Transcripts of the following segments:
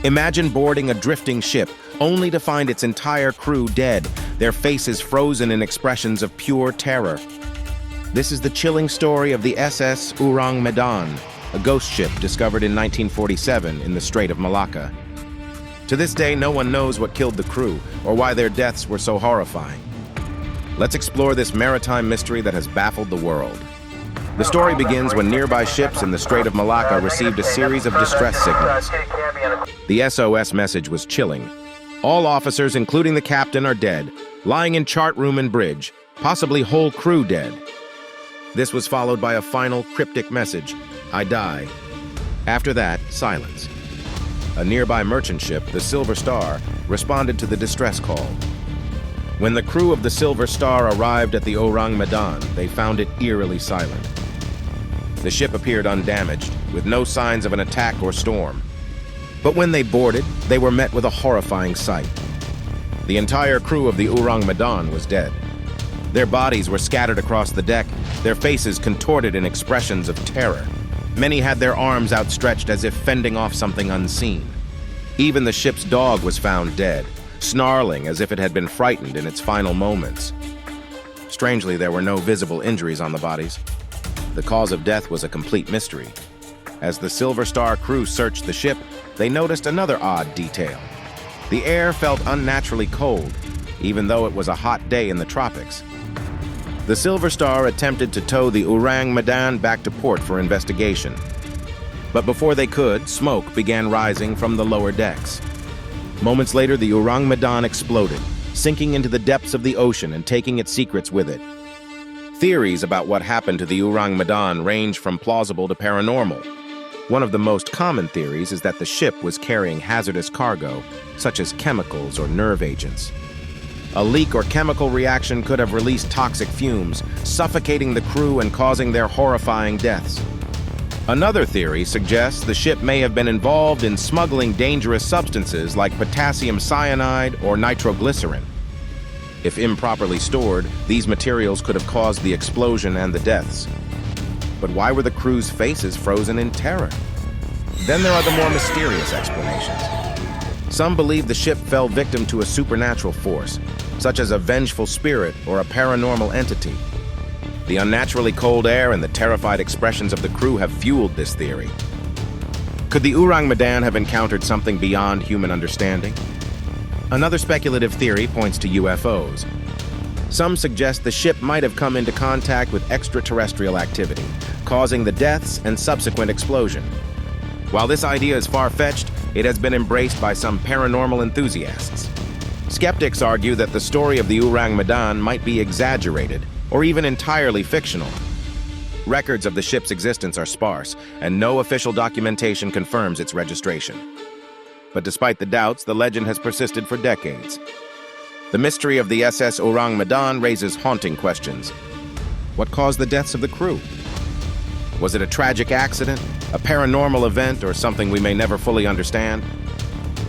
Imagine boarding a drifting ship only to find its entire crew dead, their faces frozen in expressions of pure terror. This is the chilling story of the SS Ourang Medan, a ghost ship discovered in 1947 in the Strait of Malacca. To this day, no one knows what killed the crew or why their deaths were so horrifying. Let's explore this maritime mystery that has baffled the world. The story begins when nearby ships in the Strait of Malacca received a series of distress signals. The SOS message was chilling. All officers, including the captain, are dead, lying in chart room and bridge, possibly whole crew dead. This was followed by a final cryptic message, "I die." After that, silence. A nearby merchant ship, the Silver Star, responded to the distress call. When the crew of the Silver Star arrived at the Ourang Medan, they found it eerily silent. The ship appeared undamaged, with no signs of an attack or storm. But when they boarded, they were met with a horrifying sight. The entire crew of the Ourang Medan was dead. Their bodies were scattered across the deck, their faces contorted in expressions of terror. Many had their arms outstretched as if fending off something unseen. Even the ship's dog was found dead, snarling as if it had been frightened in its final moments. Strangely, there were no visible injuries on the bodies. The cause of death was a complete mystery. As the Silver Star crew searched the ship, they noticed another odd detail. The air felt unnaturally cold, even though it was a hot day in the tropics. The Silver Star attempted to tow the Ourang Medan back to port for investigation. But before they could, smoke began rising from the lower decks. Moments later, the Ourang Medan exploded, sinking into the depths of the ocean and taking its secrets with it. Theories about what happened to the Ourang Medan range from plausible to paranormal. One of the most common theories is that the ship was carrying hazardous cargo, such as chemicals or nerve agents. A leak or chemical reaction could have released toxic fumes, suffocating the crew and causing their horrifying deaths. Another theory suggests the ship may have been involved in smuggling dangerous substances like potassium cyanide or nitroglycerin. If improperly stored, these materials could have caused the explosion and the deaths. But why were the crew's faces frozen in terror? Then there are the more mysterious explanations. Some believe the ship fell victim to a supernatural force, such as a vengeful spirit or a paranormal entity. The unnaturally cold air and the terrified expressions of the crew have fueled this theory. Could the Ourang Medan have encountered something beyond human understanding? Another speculative theory points to UFOs. Some suggest the ship might have come into contact with extraterrestrial activity, causing the deaths and subsequent explosion. While this idea is far-fetched, it has been embraced by some paranormal enthusiasts. Skeptics argue that the story of the Ourang Medan might be exaggerated or even entirely fictional. Records of the ship's existence are sparse, and no official documentation confirms its registration. But despite the doubts, the legend has persisted for decades. The mystery of the SS Ourang Medan raises haunting questions. What caused the deaths of the crew? Was it a tragic accident, a paranormal event, or something we may never fully understand?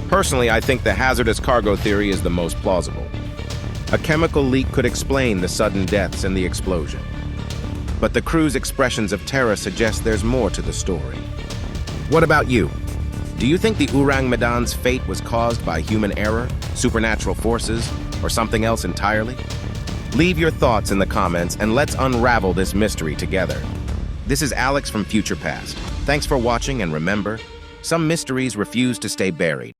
Personally, I think the hazardous cargo theory is the most plausible. A chemical leak could explain the sudden deaths and the explosion. But the crew's expressions of terror suggest there's more to the story. What about you? Do you think the Ourang Medan's fate was caused by human error, supernatural forces, or something else entirely? Leave your thoughts in the comments and let's unravel this mystery together. This is Alex from Future Past. Thanks for watching, and remember, some mysteries refuse to stay buried.